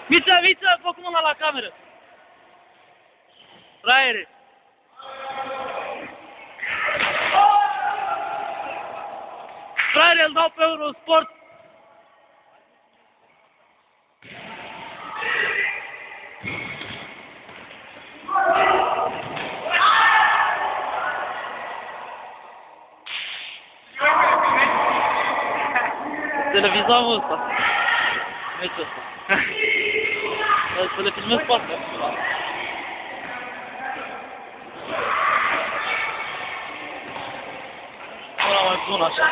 Mița, fă cum ăla la cameră. Fraiere. Fraiere, îl dau pe Eurosport. Televizorul ăsta. Meciul ăsta. Să le filmez pe astea. Nu mai bun așa.